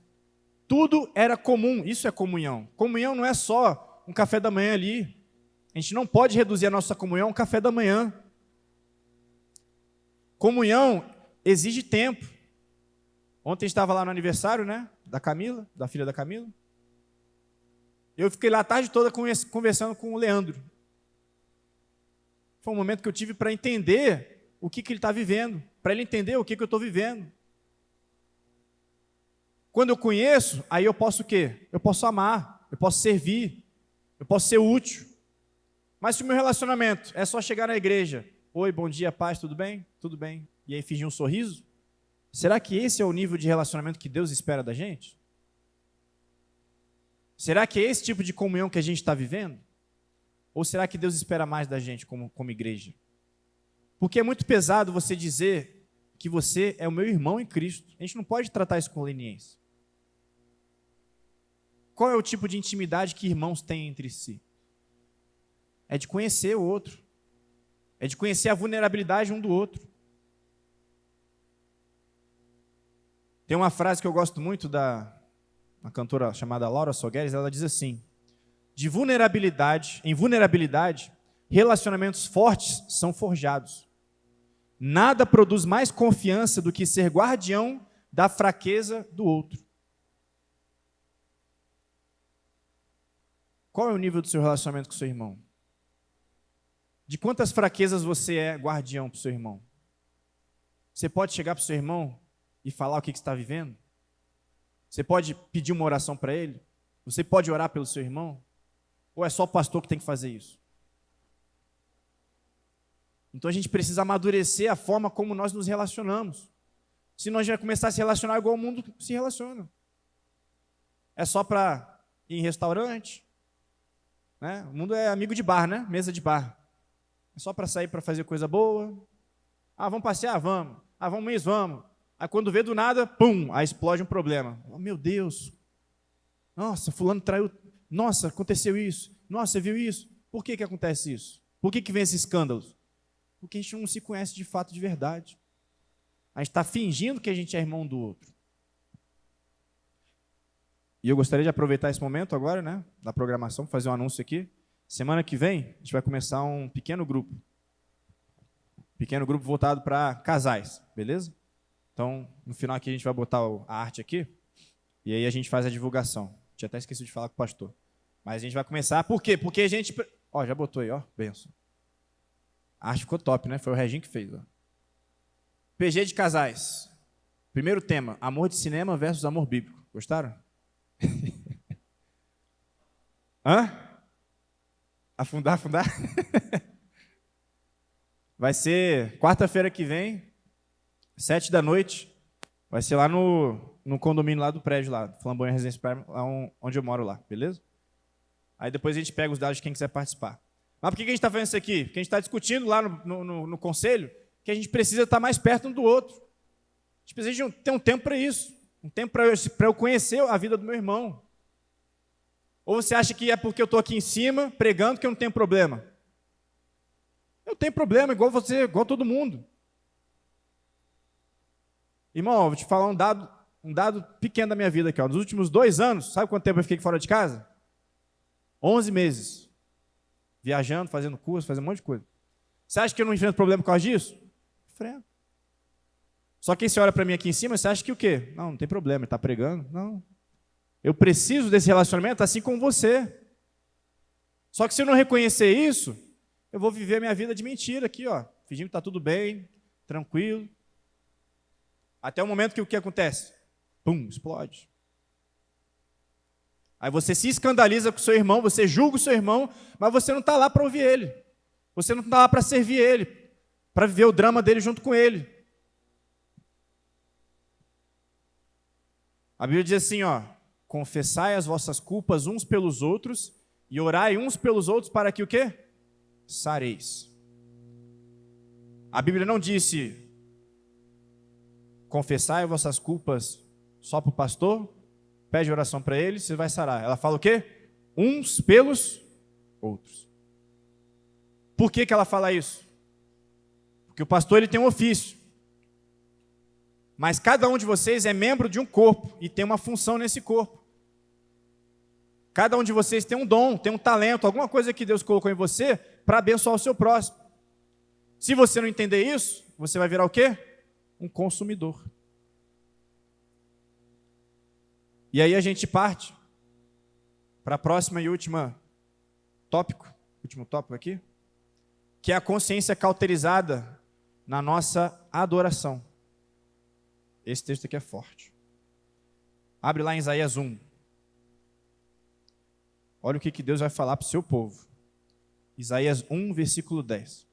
Tudo era comum, isso é comunhão. Comunhão não é só um café da manhã ali. A gente não pode reduzir a nossa comunhão a um café da manhã. Comunhão exige tempo. Ontem a gente estava lá no aniversário, né, da Camila, da filha da Camila. Eu fiquei lá a tarde toda conversando com o Leandro. Foi um momento que eu tive para entender o que ele está vivendo, para ele entender o que eu estou vivendo. Quando eu conheço, aí eu posso o quê? Eu posso amar, eu posso servir, eu posso ser útil. Mas se o meu relacionamento é só chegar na igreja, oi, bom dia, paz, tudo bem? Tudo bem. E aí fingir um sorriso? Será que esse é o nível de relacionamento que Deus espera da gente? Será que é esse tipo de comunhão que a gente está vivendo? Ou será que Deus espera mais da gente como igreja? Porque é muito pesado você dizer que você é o meu irmão em Cristo. A gente não pode tratar isso com leniência. Qual é o tipo de intimidade que irmãos têm entre si? É de conhecer o outro. É de conhecer a vulnerabilidade um do outro. Tem uma frase que eu gosto muito uma cantora chamada Laura Sogueres, ela diz assim: em vulnerabilidade, relacionamentos fortes são forjados. Nada produz mais confiança do que ser guardião da fraqueza do outro. Qual é o nível do seu relacionamento com o seu irmão? De quantas fraquezas você é guardião para o seu irmão? Você pode chegar para o seu irmão e falar o que você está vivendo? Você pode pedir uma oração para ele? Você pode orar pelo seu irmão? Ou é só o pastor que tem que fazer isso? Então a gente precisa amadurecer a forma como nós nos relacionamos. Senão a gente vai começar a se relacionar igual o mundo se relaciona. É só para ir em restaurante, né? O mundo é amigo de bar, né? Mesa de bar. É só para sair para fazer coisa boa. Ah, vamos passear? Vamos. Ah, vamos isso? Vamos. Aí quando vê do nada, pum, aí explode um problema. Oh, meu Deus. Nossa, fulano traiu. Nossa, aconteceu isso. Nossa, você viu isso? Por que acontece isso? Por que vem esses escândalos? Porque a gente não se conhece de fato, de verdade. A gente está fingindo que a gente é irmão do outro. E eu gostaria de aproveitar esse momento agora, né, da programação, fazer um anúncio aqui. Semana que vem, a gente vai começar um pequeno grupo. Pequeno grupo voltado para casais, beleza? Então, no final aqui a gente vai botar a arte aqui, e aí a gente faz a divulgação. Tinha até esquecido de falar com o pastor. Mas a gente vai começar, por quê? Porque a gente... Ó, já botou aí, ó, benção. A arte ficou top, né? Foi o Reginho que fez, ó. PG de casais. Primeiro tema, amor de cinema versus amor bíblico. Gostaram? Hã? Afundar? Vai ser quarta-feira que vem, 7 da noite. Vai ser lá no condomínio lá do prédio, lá, Flamboyant Residência Prime, lá onde eu moro lá, beleza? Aí depois a gente pega os dados de quem quiser participar. Mas por que a gente está fazendo isso aqui? Porque a gente está discutindo lá no conselho que a gente precisa estar mais perto um do outro. A gente precisa ter um tempo para isso. Um tempo para eu conhecer a vida do meu irmão. Ou você acha que é porque eu estou aqui em cima, pregando, que eu não tenho problema? Eu tenho problema, igual você, igual todo mundo. Irmão, vou te falar um dado pequeno da minha vida aqui. Ó. Nos últimos 2 anos, sabe quanto tempo eu fiquei fora de casa? 11 meses. Viajando, fazendo curso, fazendo um monte de coisa. Você acha que eu não enfrento problema por causa disso? Enfrento. Só que aí você olha para mim aqui em cima, você acha que o quê? Não tem problema, ele está pregando. Não. Eu preciso desse relacionamento assim como você. Só que se eu não reconhecer isso, eu vou viver a minha vida de mentira aqui, ó, fingindo que está tudo bem, tranquilo. Até o momento que o que acontece? Pum, explode. Aí você se escandaliza com o seu irmão, você julga o seu irmão, mas você não está lá para ouvir ele. Você não está lá para servir ele, para viver o drama dele junto com ele. A Bíblia diz assim, ó, confessai as vossas culpas uns pelos outros e orai uns pelos outros para que o quê? Sareis. A Bíblia não disse confessai as vossas culpas só para o pastor, pede oração para ele, você vai sarar. Ela fala o quê? Uns pelos outros. Por que ela fala isso? Porque o pastor ele tem um ofício. Mas cada um de vocês é membro de um corpo e tem uma função nesse corpo. Cada um de vocês tem um dom, tem um talento, alguma coisa que Deus colocou em você para abençoar o seu próximo. Se você não entender isso, você vai virar o quê? Um consumidor. E aí a gente parte para a próxima e último tópico aqui, que é a consciência cauterizada na nossa adoração. Esse texto aqui é forte. Abre lá em Isaías 1. Olha o que Deus vai falar para o seu povo. Isaías 1, versículo 10.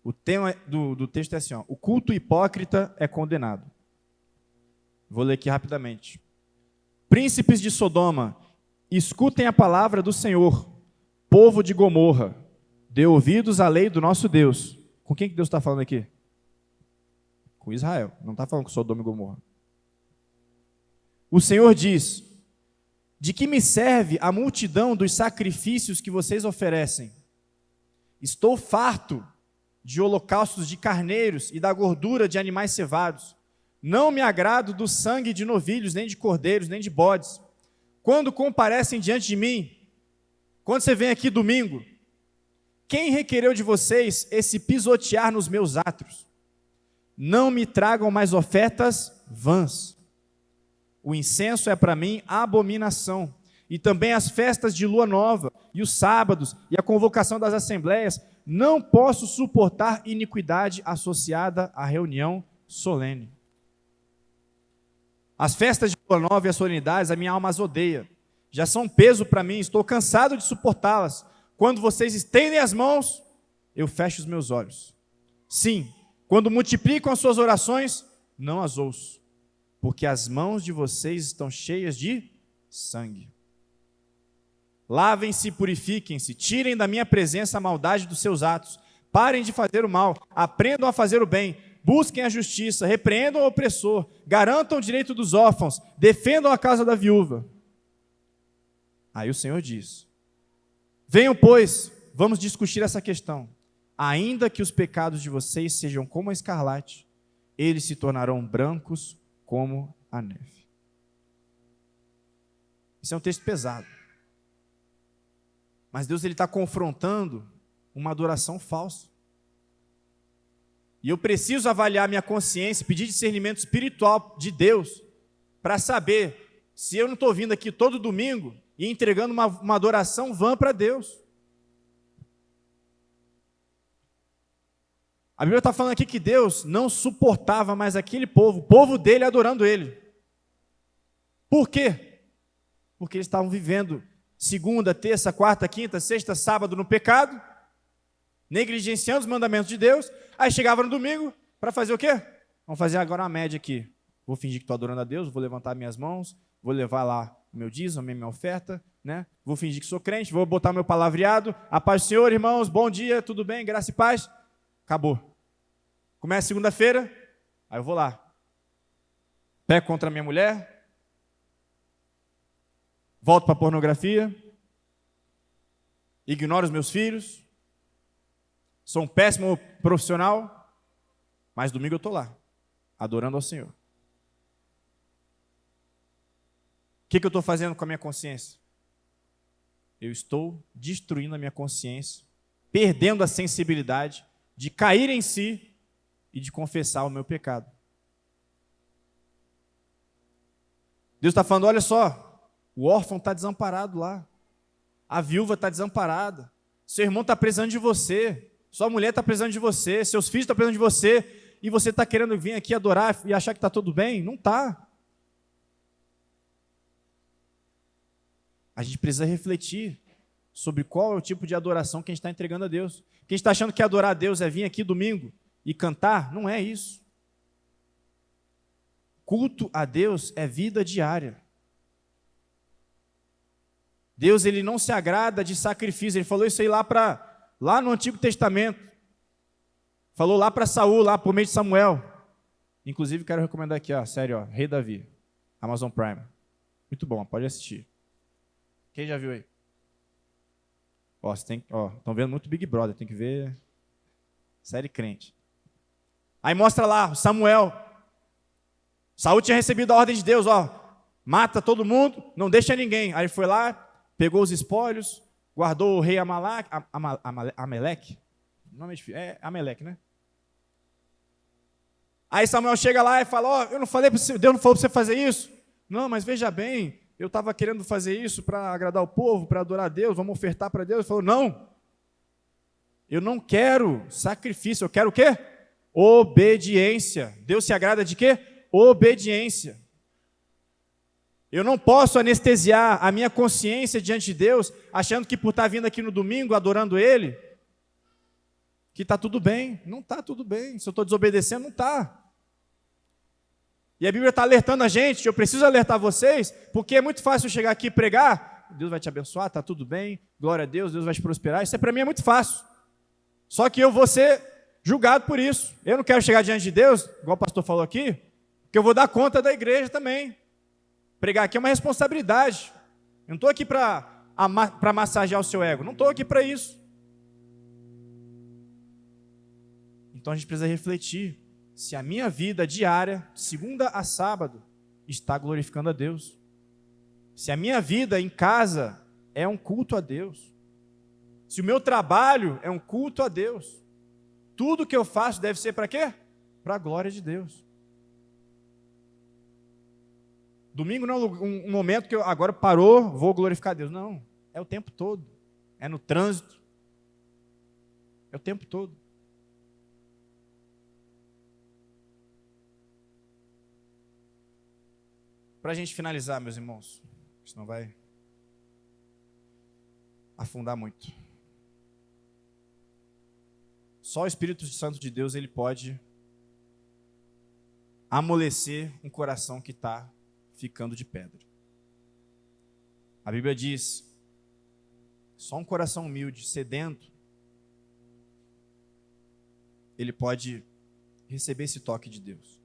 O tema do texto é assim, ó, o culto hipócrita é condenado. Vou ler aqui rapidamente. Príncipes de Sodoma, escutem a palavra do Senhor. Povo de Gomorra, dê ouvidos à lei do nosso Deus. Com quem que Deus está falando aqui? Com Israel, não está falando com Sodoma e Gomorra. O Senhor diz, de que me serve a multidão dos sacrifícios que vocês oferecem? Estou farto de holocaustos de carneiros e da gordura de animais cevados. Não me agrado do sangue de novilhos, nem de cordeiros, nem de bodes. Quando comparecem diante de mim, quando você vem aqui domingo, quem requereu de vocês esse pisotear nos meus átrios? Não me tragam mais ofertas vãs. O incenso é para mim abominação. E também as festas de lua nova, e os sábados, e a convocação das assembleias. Não posso suportar iniquidade associada à reunião solene. As festas de lua nova e as solenidades, a minha alma as odeia. Já são um peso para mim, estou cansado de suportá-las. Quando vocês estendem as mãos, eu fecho os meus olhos. Sim, quando multiplicam as suas orações, não as ouço, porque as mãos de vocês estão cheias de sangue. Lavem-se e purifiquem-se, tirem da minha presença a maldade dos seus atos. Parem de fazer o mal, aprendam a fazer o bem, busquem a justiça, repreendam o opressor, garantam o direito dos órfãos, defendam a causa da viúva. Aí o Senhor diz: venham, pois, vamos discutir essa questão. Ainda que os pecados de vocês sejam como a escarlate, eles se tornarão brancos como a neve. Isso é um texto pesado. Mas Deus está confrontando uma adoração falsa. E eu preciso avaliar minha consciência, pedir discernimento espiritual de Deus, para saber se eu não estou vindo aqui todo domingo e entregando uma adoração vã para Deus. A Bíblia está falando aqui que Deus não suportava mais aquele povo, o povo dele adorando ele. Por quê? Porque eles estavam vivendo segunda, terça, quarta, quinta, sexta, sábado no pecado, negligenciando os mandamentos de Deus. Aí chegava no domingo para fazer o quê? Vamos fazer agora uma média aqui. Vou fingir que estou adorando a Deus, vou levantar minhas mãos, vou levar lá o meu dízimo, a minha oferta, né? Vou fingir que sou crente, vou botar meu palavreado. A paz do Senhor, irmãos, bom dia, tudo bem, graça e paz. Acabou. Começa segunda-feira, aí eu vou lá. Peco contra a minha mulher, volto para a pornografia, ignoro os meus filhos, sou um péssimo profissional, mas domingo eu estou lá, adorando ao Senhor. O que eu estou fazendo com a minha consciência? Eu estou destruindo a minha consciência, perdendo a sensibilidade de cair em si e de confessar o meu pecado. Deus está falando, olha só, o órfão está desamparado lá, a viúva está desamparada, seu irmão está precisando de você, sua mulher está precisando de você, seus filhos estão precisando de você, e você está querendo vir aqui adorar e achar que está tudo bem? Não está. A gente precisa refletir sobre qual é o tipo de adoração que a gente está entregando a Deus. Quem está achando que adorar a Deus é vir aqui domingo e cantar, não é isso. Culto a Deus é vida diária. Deus, ele não se agrada de sacrifício. Ele falou isso aí lá no Antigo Testamento. Falou lá para Saul, lá por meio de Samuel. Inclusive, quero recomendar aqui, ó, sério, ó, Rei Davi, Amazon Prime. Muito bom, pode assistir. Quem já viu aí? Ó, estão vendo muito Big Brother, tem que ver série crente. Aí mostra lá, Samuel. Saul tinha recebido a ordem de Deus, ó, mata todo mundo, não deixa ninguém. Aí ele foi lá, pegou os espólios, guardou o rei Amaleque. O nome é difícil, é Amaleque, né? Aí Samuel chega lá e fala, ó, eu não falei para você, Deus não falou para você fazer isso? Não, mas veja bem, eu estava querendo fazer isso para agradar o povo, para adorar a Deus, vamos ofertar para Deus. Ele falou, não, eu não quero sacrifício, eu quero o quê? Obediência. Deus se agrada de quê? Obediência. Eu não posso anestesiar a minha consciência diante de Deus, achando que por estar vindo aqui no domingo, adorando Ele, que está tudo bem. Não está tudo bem. Se eu estou desobedecendo, não está. E a Bíblia está alertando a gente, eu preciso alertar vocês, porque é muito fácil eu chegar aqui e pregar, Deus vai te abençoar, está tudo bem, glória a Deus, Deus vai te prosperar. Isso para mim é muito fácil. Só que eu vou ser julgado por isso. Eu não quero chegar diante de Deus, igual o pastor falou aqui, porque eu vou dar conta da igreja também. Pregar aqui é uma responsabilidade. Eu não estou aqui para massagear o seu ego, não estou aqui para isso. Então a gente precisa refletir se a minha vida diária, de segunda a sábado, está glorificando a Deus. Se a minha vida em casa é um culto a Deus. Se o meu trabalho é um culto a Deus. Tudo que eu faço deve ser para quê? Para a glória de Deus. Domingo não é um momento que eu agora parou, vou glorificar a Deus. Não, é o tempo todo. É no trânsito. É o tempo todo. para a gente finalizar, meus irmãos, senão vai afundar muito. Só o Espírito Santo de Deus, ele pode amolecer um coração que está ficando de pedra. A Bíblia diz, só um coração humilde, sedento, ele pode receber esse toque de Deus.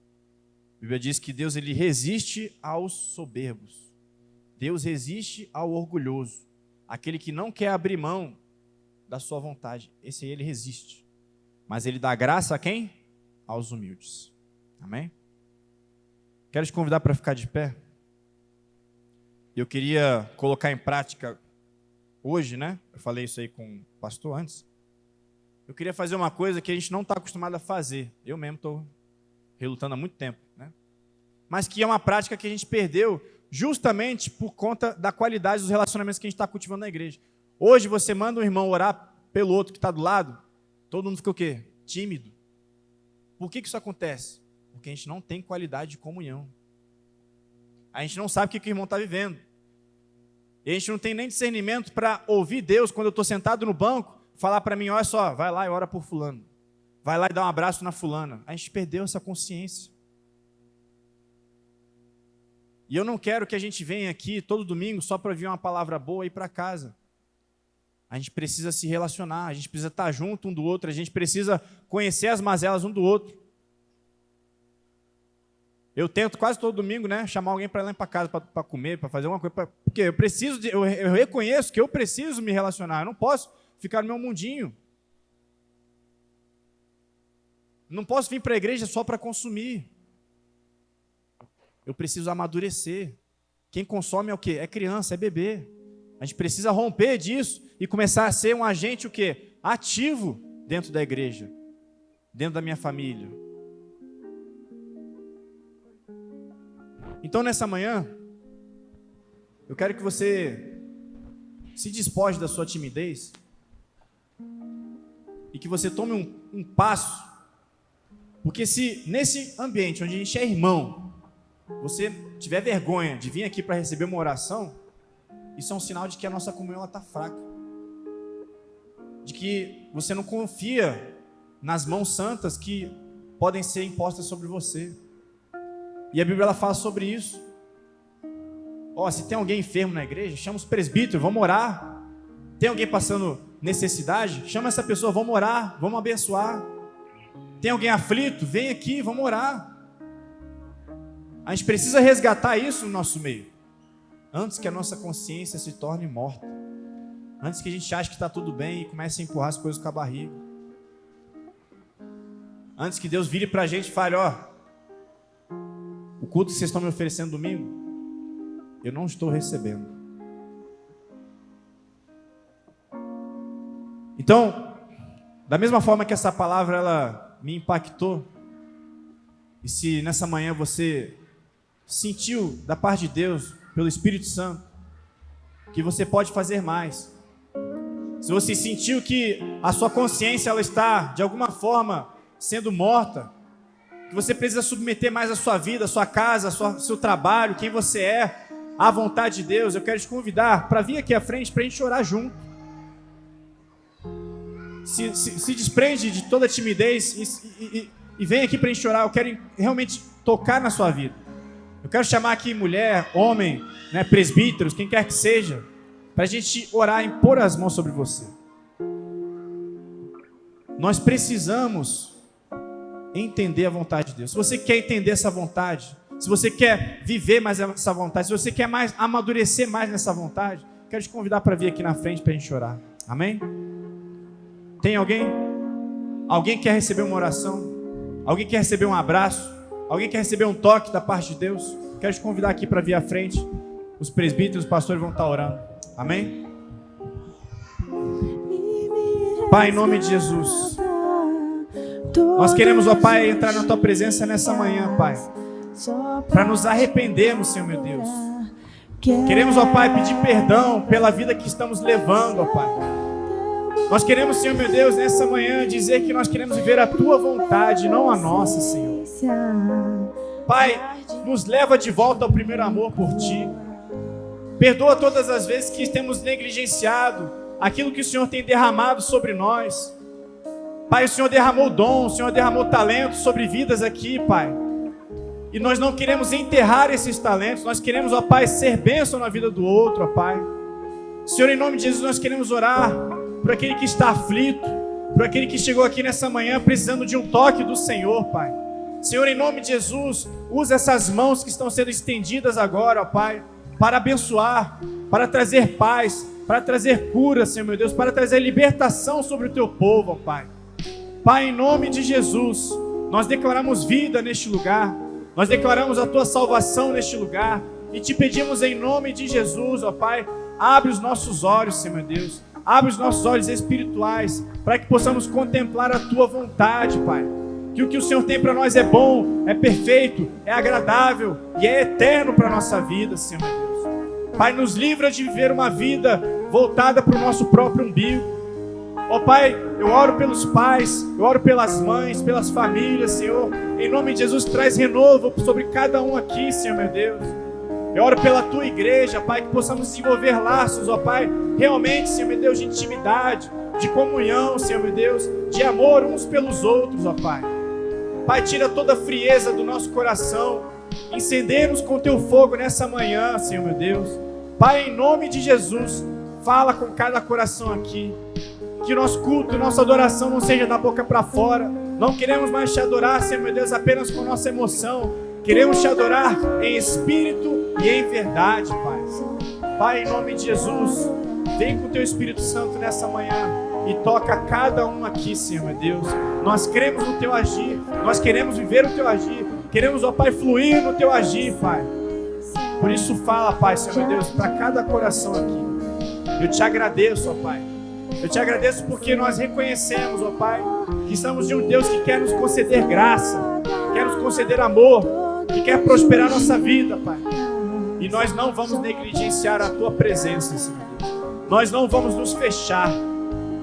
A Bíblia diz que Deus, ele resiste aos soberbos. Deus resiste ao orgulhoso. Aquele que não quer abrir mão da sua vontade. Esse aí ele resiste. Mas ele dá graça a quem? Aos humildes. Amém? Quero te convidar para ficar de pé. Eu queria colocar em prática hoje, né? Eu falei isso aí com o pastor antes. Eu queria fazer uma coisa que a gente não está acostumado a fazer. Eu mesmo estou relutando há muito tempo, né? Mas que é uma prática que a gente perdeu justamente por conta da qualidade dos relacionamentos que a gente está cultivando na igreja. Hoje você manda um irmão orar pelo outro que está do lado, todo mundo fica o quê? Tímido. Por que isso acontece? Porque a gente não tem qualidade de comunhão. A gente não sabe o que o irmão está vivendo. E a gente não tem nem discernimento para ouvir Deus quando eu estou sentado no banco, falar para mim, olha só, vai lá e ora por fulano. Vai lá e dá um abraço na fulana. A gente perdeu essa consciência. E eu não quero que a gente venha aqui todo domingo só para ouvir uma palavra boa e ir para casa. A gente precisa se relacionar, a gente precisa estar junto um do outro, a gente precisa conhecer as mazelas um do outro. Eu tento quase todo domingo, né, chamar alguém para ir lá para casa para comer, para fazer alguma coisa, porque eu reconheço que eu preciso me relacionar, eu não posso ficar no meu mundinho. Não posso vir para a igreja só para consumir. Eu preciso amadurecer. Quem consome é o quê? É criança, é bebê. A gente precisa romper disso e começar a ser um agente o quê? Ativo dentro da igreja, dentro da minha família. Então, nessa manhã, eu quero que você se despoje da sua timidez e que você tome um passo, porque se nesse ambiente onde a gente é irmão, você tiver vergonha de vir aqui para receber uma oração, isso é um sinal de que a nossa comunhão está fraca, de que você não confia nas mãos santas que podem ser impostas sobre você. E a Bíblia ela fala sobre isso. Se tem alguém enfermo na igreja, chama os presbíteros, vamos orar. Tem alguém passando necessidade, chama essa pessoa, vamos orar, vamos abençoar. Tem alguém aflito, vem aqui, vamos orar. A gente precisa resgatar isso no nosso meio, antes que a nossa consciência se torne morta, antes que a gente ache que está tudo bem e comece a empurrar as coisas com a barriga, antes que Deus vire para a gente e fale, o culto que vocês estão me oferecendo domingo, eu não estou recebendo. Então, da mesma forma que essa palavra ela me impactou, e se nessa manhã você sentiu da parte de Deus, pelo Espírito Santo, que você pode fazer mais, se você sentiu que a sua consciência ela está de alguma forma sendo morta, que você precisa submeter mais a sua vida, a sua casa, seu trabalho, quem você é, à vontade de Deus, eu quero te convidar para vir aqui à frente para a gente orar junto. Se desprende de toda timidez e vem aqui para a gente orar. Eu quero realmente tocar na sua vida. Eu quero chamar aqui mulher, homem, né, presbíteros, quem quer que seja, para a gente orar e impor as mãos sobre você. Nós precisamos entender a vontade de Deus. Se você quer entender essa vontade, se você quer viver mais essa vontade, se você quer mais amadurecer mais nessa vontade, quero te convidar para vir aqui na frente para a gente orar. Amém? Tem alguém? Alguém quer receber uma oração? Alguém quer receber um abraço? Alguém quer receber um toque da parte de Deus? Quero te convidar aqui para vir à frente. Os presbíteros, os pastores vão estar orando. Amém? Pai, em nome de Jesus, nós queremos, ó Pai, entrar na Tua presença nessa manhã, Pai, para nos arrependermos, Senhor meu Deus. Queremos, ó Pai, pedir perdão pela vida que estamos levando, ó Pai. Nós queremos, Senhor meu Deus, nessa manhã dizer que nós queremos viver a Tua vontade, não a nossa, Senhor. Pai, nos leva de volta ao primeiro amor por Ti. Perdoa todas as vezes que temos negligenciado aquilo que o Senhor tem derramado sobre nós. Pai, o Senhor derramou dom, o Senhor derramou talento sobre vidas aqui, Pai. E nós não queremos enterrar esses talentos, nós queremos, ó Pai, ser bênção na vida do outro, ó Pai. Senhor, em nome de Jesus, nós queremos orar por aquele que está aflito, por aquele que chegou aqui nessa manhã precisando de um toque do Senhor, Pai. Senhor, em nome de Jesus, usa essas mãos que estão sendo estendidas agora, ó Pai, para abençoar, para trazer paz, para trazer cura, Senhor meu Deus, para trazer libertação sobre o Teu povo, ó Pai. Pai, em nome de Jesus, nós declaramos vida neste lugar, nós declaramos a Tua salvação neste lugar, e Te pedimos em nome de Jesus, ó Pai, abre os nossos olhos, Senhor meu Deus, abre os nossos olhos espirituais, para que possamos contemplar a Tua vontade, Pai, que o Senhor tem para nós é bom, é perfeito, é agradável e é eterno para a nossa vida, Senhor meu Deus. Pai, nos livra de viver uma vida voltada para o nosso próprio umbigo. Ó Pai, eu oro pelos pais, eu oro pelas mães, pelas famílias, Senhor. Em nome de Jesus, traz renovo sobre cada um aqui, Senhor meu Deus. Eu oro pela Tua igreja, Pai, que possamos desenvolver laços, ó Pai, realmente, Senhor meu Deus, de intimidade, de comunhão, Senhor meu Deus, de amor uns pelos outros, ó Pai. Pai, tira toda a frieza do nosso coração, incendemos com Teu fogo nessa manhã, Senhor meu Deus. Pai, em nome de Jesus, fala com cada coração aqui. Que o nosso culto, nossa adoração não seja da boca para fora. Não queremos mais Te adorar, Senhor meu Deus, apenas com nossa emoção. Queremos Te adorar em espírito e em verdade, Pai. Pai, em nome de Jesus, vem com o Teu Espírito Santo nessa manhã e toca cada um aqui, Senhor meu Deus. Nós cremos no Teu agir, nós queremos viver o Teu agir, queremos, ó Pai, fluir no Teu agir, Pai. Por isso fala, Pai, Senhor meu Deus, para cada coração aqui. Eu Te agradeço, ó Pai. Eu Te agradeço porque nós reconhecemos, ó Pai, que estamos de um Deus que quer nos conceder graça, quer nos conceder amor, que quer prosperar a nossa vida, Pai. E nós não vamos negligenciar a Tua presença, Senhor Deus. Nós não vamos nos fechar,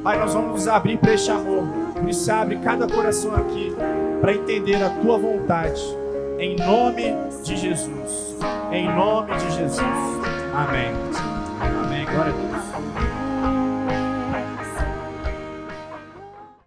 Pai, nós vamos nos abrir para este amor. Por isso abre cada coração aqui para entender a Tua vontade. Em nome de Jesus. Em nome de Jesus. Amém. Amém. Glória a Deus.